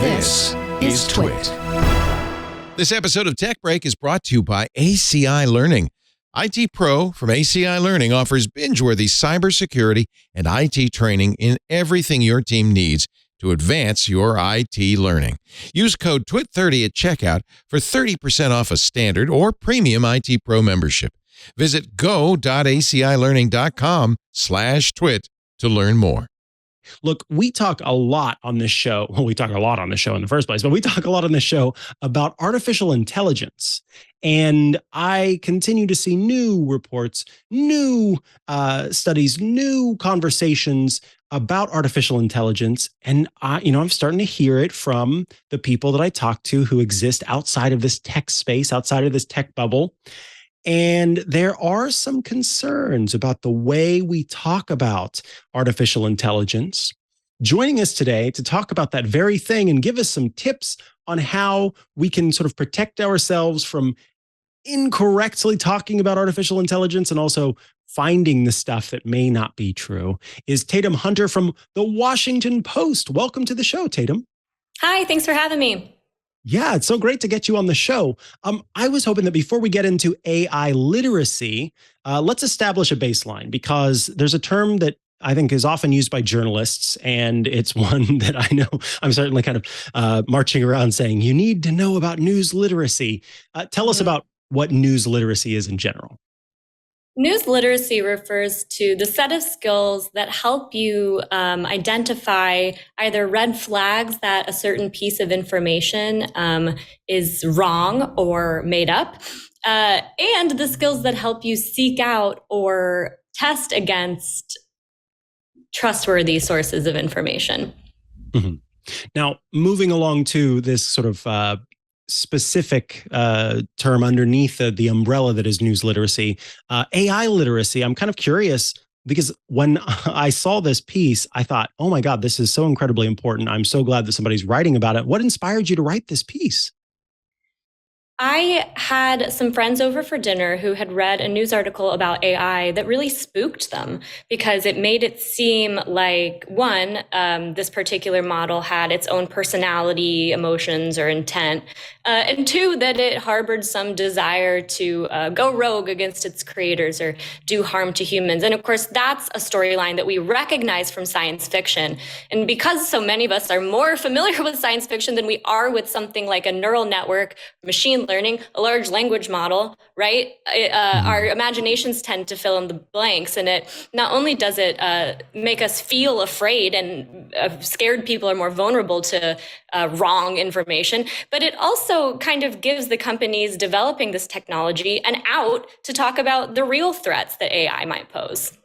This is TWiT. This episode of Tech Break is brought to you by ACI Learning. IT Pro from ACI Learning offers binge-worthy cybersecurity and IT training in everything your team needs to advance your IT learning. Use code TWIT30 at checkout for 30% off a standard or premium IT Pro membership. Visit go.acilearning.com/twit to learn more. Look, we talk a lot on this show. Well, we talk a lot on the show in the first place, but we talk a lot on this show about artificial intelligence. And I continue to see new reports, new studies, new conversations about artificial intelligence. And I'm starting to hear it from the people that I talk to who exist outside of this tech space, outside of this tech bubble. And there are some concerns about the way we talk about artificial intelligence. Joining us today to talk about that very thing and give us some tips on how we can sort of protect ourselves from incorrectly talking about artificial intelligence and also finding the stuff that may not be true is Tatum Hunter from the Washington Post. Welcome to the show, Tatum. Hi, thanks for having me. Yeah, it's so great to get you on the show. I was hoping that before we get into AI literacy, let's establish a baseline, because there's a term that I think is often used by journalists, and it's one that I know I'm certainly kind of marching around saying, you need to know about news literacy. Tell us about what news literacy is in general. News literacy refers to the set of skills that help you identify either red flags that a certain piece of information is wrong or made up, and the skills that help you seek out or test against trustworthy sources of information. Mm-hmm. Now, moving along to this sort of specific term underneath the umbrella that is news literacy, AI literacy. I'm kind of curious because when I saw this piece, I thought, oh my God, this is so incredibly important. I'm so glad that somebody's writing about it. What inspired you to write this piece? I had some friends over for dinner who had read a news article about AI that really spooked them because it made it seem like, one, this particular model had its own personality, emotions, or intent, and two, that it harbored some desire to go rogue against its creators or do harm to humans. And of course, that's a storyline that we recognize from science fiction. And because so many of us are more familiar with science fiction than we are with something like a neural network, machine learning, a large language model, right? Our imaginations tend to fill in the blanks. And it not only does it make us feel afraid, and scared people are more vulnerable to wrong information, but it also kind of gives the companies developing this technology an out to talk about the real threats that AI might pose.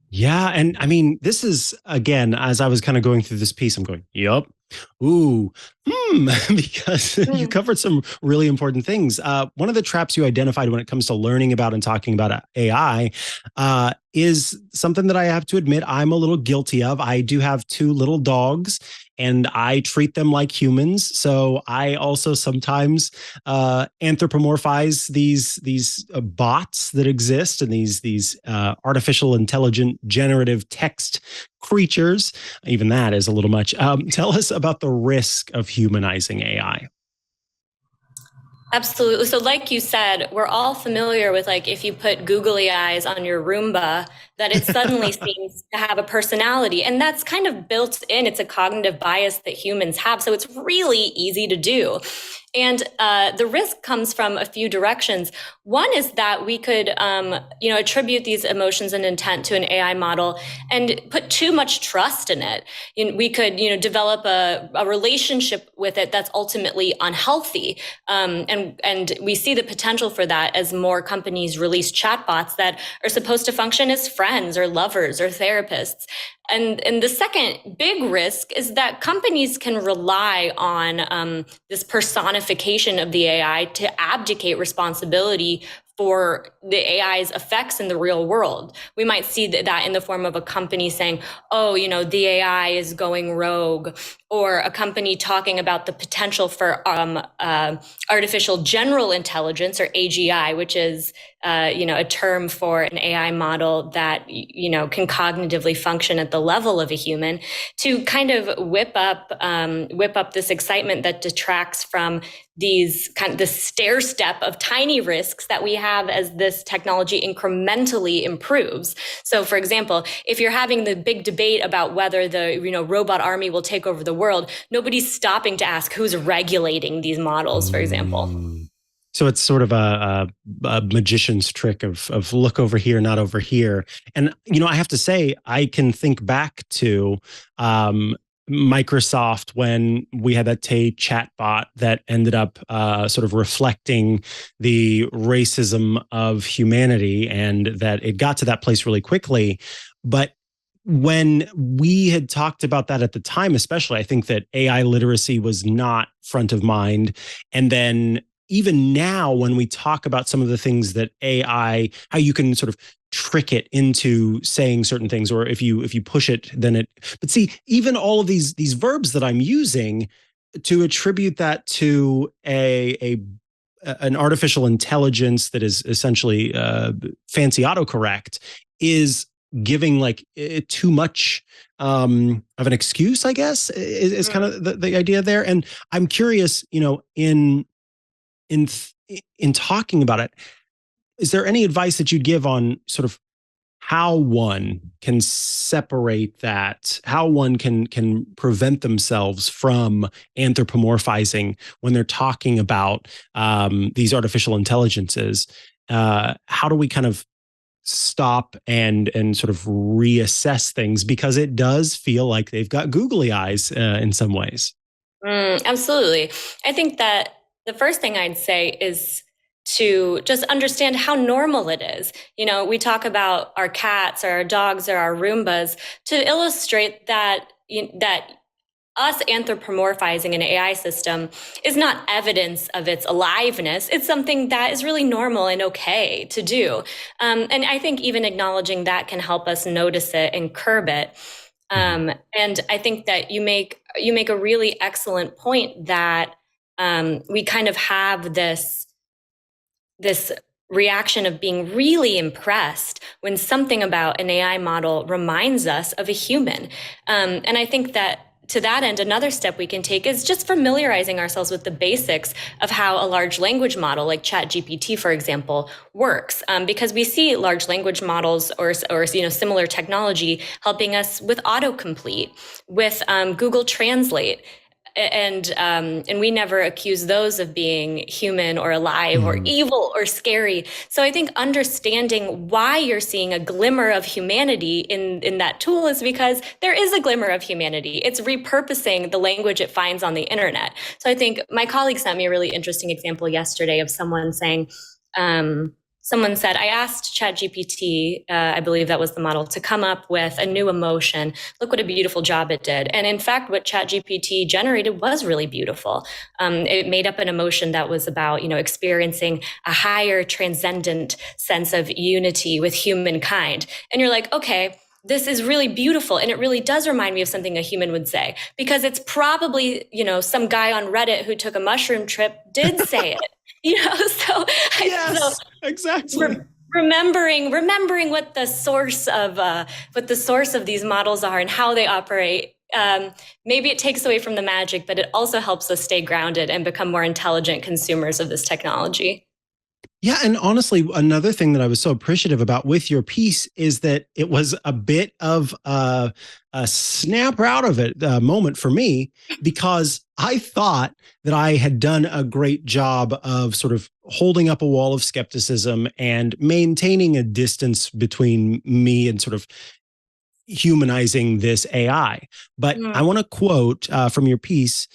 Yeah. And I mean, this is, again, as I was kind of going through this piece, I'm going, yep. Ooh, because you covered some really important things. One of the traps you identified when it comes to learning about and talking about AI is something that I have to admit I'm a little guilty of. I do have two little dogs, and I treat them like humans. So I also sometimes anthropomorphize these bots that exist and these artificial intelligent generative text creatures. Even that is a little much. Tell us about the risk of humanizing AI. Absolutely. So like you said, we're all familiar with, like, if you put googly eyes on your Roomba, that it suddenly seems to have a personality. And that's kind of built in. It's a cognitive bias that humans have. So it's really easy to do. And the risk comes from a few directions. One is that we could, attribute these emotions and intent to an AI model and put too much trust in it. We could, develop a relationship with it that's ultimately unhealthy. And we see the potential for that as more companies release chatbots that are supposed to function as friends or lovers or therapists. And the second big risk is that companies can rely on this personification of the AI to abdicate responsibility for the AI's effects in the real world. We might see that in the form of a company saying, oh, the AI is going rogue, or a company talking about the potential for artificial general intelligence, or AGI, which is a term for an AI model that can cognitively function at the level of a human, to kind of whip up this excitement that detracts from the stair step of tiny risks that we have as this technology incrementally improves. So, for example, if you're having the big debate about whether the robot army will take over the world, nobody's stopping to ask who's regulating these models, for example. So it's sort of a magician's trick of look over here, not over here. And, I have to say, I can think back to Microsoft when we had that chatbot that ended up sort of reflecting the racism of humanity, and that it got to that place really quickly. But when we had talked about that at the time, especially, I think that AI literacy was not front of mind. And then even now, when we talk about some of the things that AI, how you can sort of trick it into saying certain things, or if you push it, then it. But see, even all of these verbs that I'm using to attribute that to an artificial intelligence that is essentially fancy autocorrect is giving too much of an excuse, I guess, is kind of the idea there. And I'm curious, in talking about it, is there any advice that you'd give on sort of how one can separate that, how one can prevent themselves from anthropomorphizing when they're talking about these artificial intelligences? How do we kind of stop and sort of reassess things, because it does feel like they've got googly eyes in some ways? Absolutely. I think that the first thing I'd say is to just understand how normal it is. We talk about our cats or our dogs or our Roombas to illustrate that us anthropomorphizing an AI system is not evidence of its aliveness. It's something that is really normal and okay to do. And I think even acknowledging that can help us notice it and curb it. And I think that you make a really excellent point that we kind of have this reaction of being really impressed when something about an AI model reminds us of a human. And I think that to that end, another step we can take is just familiarizing ourselves with the basics of how a large language model like ChatGPT, for example, works. Because we see large language models or similar technology helping us with autocomplete, with Google Translate. And we never accuse those of being human or alive or evil or scary. So I think understanding why you're seeing a glimmer of humanity in that tool is because there is a glimmer of humanity. It's repurposing the language it finds on the internet. So I think my colleague sent me a really interesting example yesterday of someone saying, someone said, I asked ChatGPT, I believe that was the model, to come up with a new emotion. Look what a beautiful job it did. And in fact, what ChatGPT generated was really beautiful. It made up an emotion that was about, experiencing a higher transcendent sense of unity with humankind. And you're like, okay, this is really beautiful. And it really does remind me of something a human would say, because it's probably, some guy on Reddit who took a mushroom trip did say it. Yes, exactly. Remembering what the source of these models are and how they operate. Maybe it takes away from the magic, but it also helps us stay grounded and become more intelligent consumers of this technology. Yeah. And honestly, another thing that I was so appreciative about with your piece is that it was a bit of a snap out of it moment for me, because I thought that I had done a great job of sort of holding up a wall of skepticism and maintaining a distance between me and sort of humanizing this AI. But I want to quote from your piece.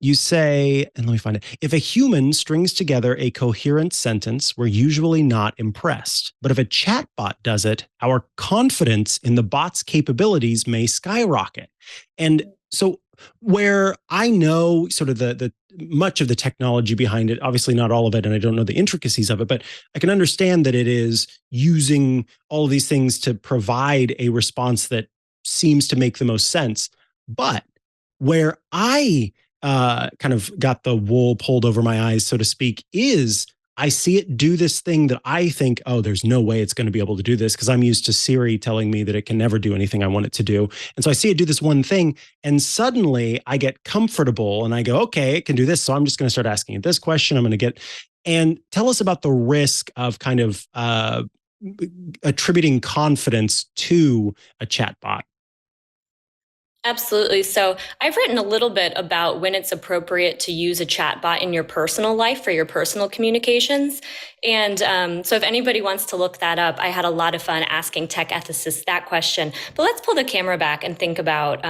You say, and let me find it. If a human strings together a coherent sentence, we're usually not impressed. But if a chatbot does it, our confidence in the bot's capabilities may skyrocket. And so where I know sort of the much of the technology behind it, obviously not all of it, and I don't know the intricacies of it, but I can understand that it is using all of these things to provide a response that seems to make the most sense. But Where I kind of got the wool pulled over my eyes, so to speak, is I see it do this thing that I think, oh, there's no way it's going to be able to do this, because I'm used to Siri telling me that it can never do anything I want it to do. And so I see it do this one thing, and suddenly I get comfortable and I go, okay, it can do this. So I'm just going to start asking it this question. I'm going to get, and tell us about the risk of kind of attributing confidence to a chatbot. Absolutely. So I've written a little bit about when it's appropriate to use a chatbot in your personal life for your personal communications. And so if anybody wants to look that up, I had a lot of fun asking tech ethicists that question. But let's pull the camera back and think about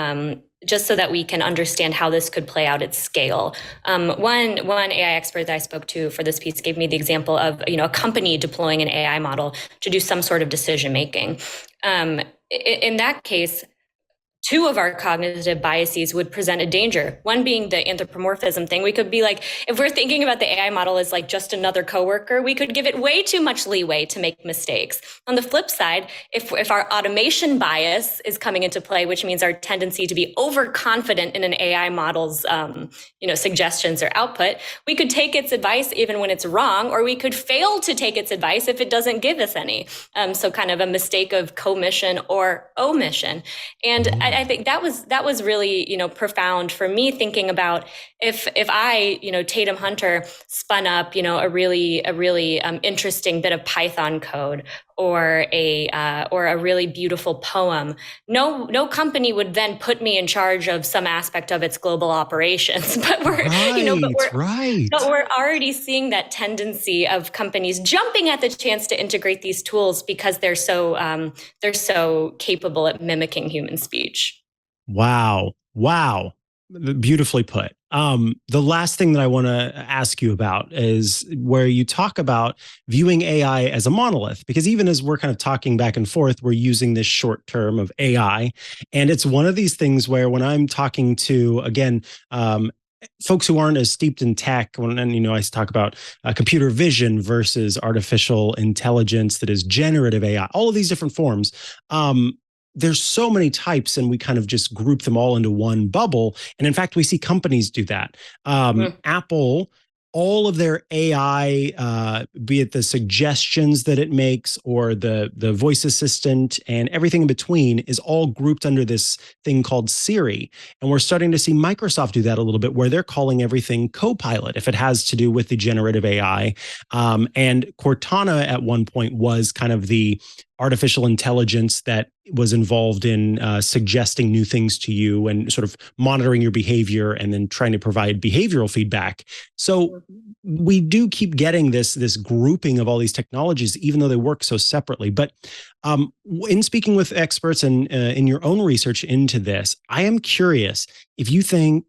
just so that we can understand how this could play out at scale. One AI expert that I spoke to for this piece gave me the example of a company deploying an AI model to do some sort of decision making. In that case, two of our cognitive biases would present a danger. One being the anthropomorphism thing. We could be like, if we're thinking about the AI model as like just another coworker, we could give it way too much leeway to make mistakes. On the flip side, if our automation bias is coming into play, which means our tendency to be overconfident in an AI model's suggestions or output, we could take its advice even when it's wrong, or we could fail to take its advice if it doesn't give us any. So kind of a mistake of commission or omission. And I think that was really, profound for me, thinking about if I, Tatum Hunter spun up, a really interesting bit of Python code or a really beautiful poem. No company would then put me in charge of some aspect of its global operations. But we're already seeing that tendency of companies jumping at the chance to integrate these tools because they're so capable at mimicking human speech. Wow. Beautifully put. The last thing that I want to ask you about is where you talk about viewing AI as a monolith, because even as we're kind of talking back and forth, we're using this short term of AI. And it's one of these things where when I'm talking to, again, folks who aren't as steeped in tech, and I talk about computer vision versus artificial intelligence that is generative AI, all of these different forms. There's so many types, and we kind of just group them all into one bubble. And in fact, we see companies do that. Apple, all of their AI, be it the suggestions that it makes or the voice assistant and everything in between, is all grouped under this thing called Siri. And we're starting to see Microsoft do that a little bit, where they're calling everything Copilot if it has to do with the generative AI. And Cortana at one point was kind of the artificial intelligence that was involved in suggesting new things to you and sort of monitoring your behavior and then trying to provide behavioral feedback. So we do keep getting this grouping of all these technologies, even though they work so separately. But in speaking with experts and in your own research into this, I am curious if you think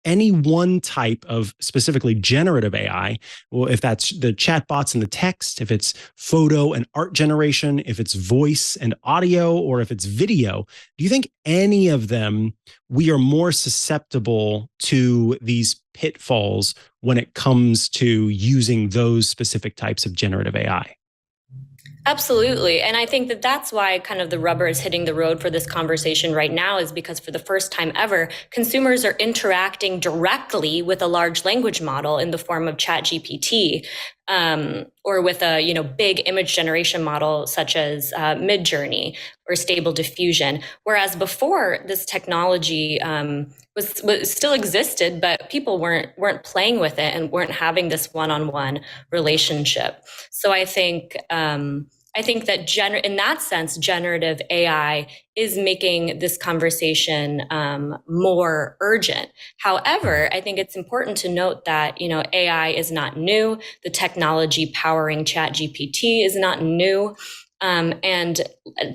any one type of specifically generative AI, well, if that's the chatbots and the text, if it's photo and art generation, if it's voice and audio, or if it's video, do you think any of them we are more susceptible to these pitfalls when it comes to using those specific types of generative AI? Absolutely. And I think that that's why kind of the rubber is hitting the road for this conversation right now, is because for the first time ever, consumers are interacting directly with a large language model in the form of ChatGPT, or with a big image generation model such as Midjourney or Stable Diffusion. Whereas before, this technology was still existed, but people weren't playing with it and weren't having this one-on-one relationship. So I think that in that sense, generative AI is making this conversation more urgent. However, I think it's important to note that AI is not new. The technology powering ChatGPT is not new. And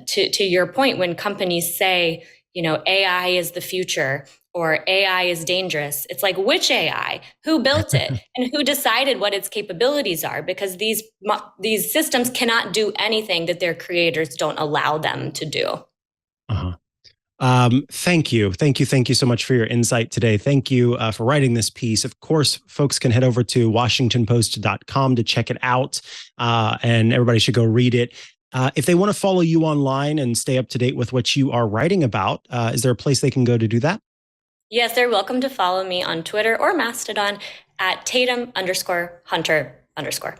to your point, when companies say AI is the future, or AI is dangerous, it's like, which AI? Who built it? And who decided what its capabilities are? Because these systems cannot do anything that their creators don't allow them to do. Thank you so much for your insight today. Thank you for writing this piece. Of course, folks can head over to washingtonpost.com to check it out, and everybody should go read it. If they want to follow you online and stay up to date with what you are writing about, is there a place they can go to do that? Yes, they're welcome to follow me on Twitter or Mastodon at Tatum_Hunter_.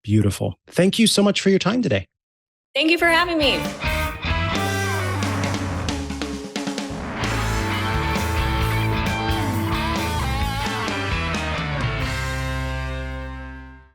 Beautiful. Thank you so much for your time today. Thank you for having me.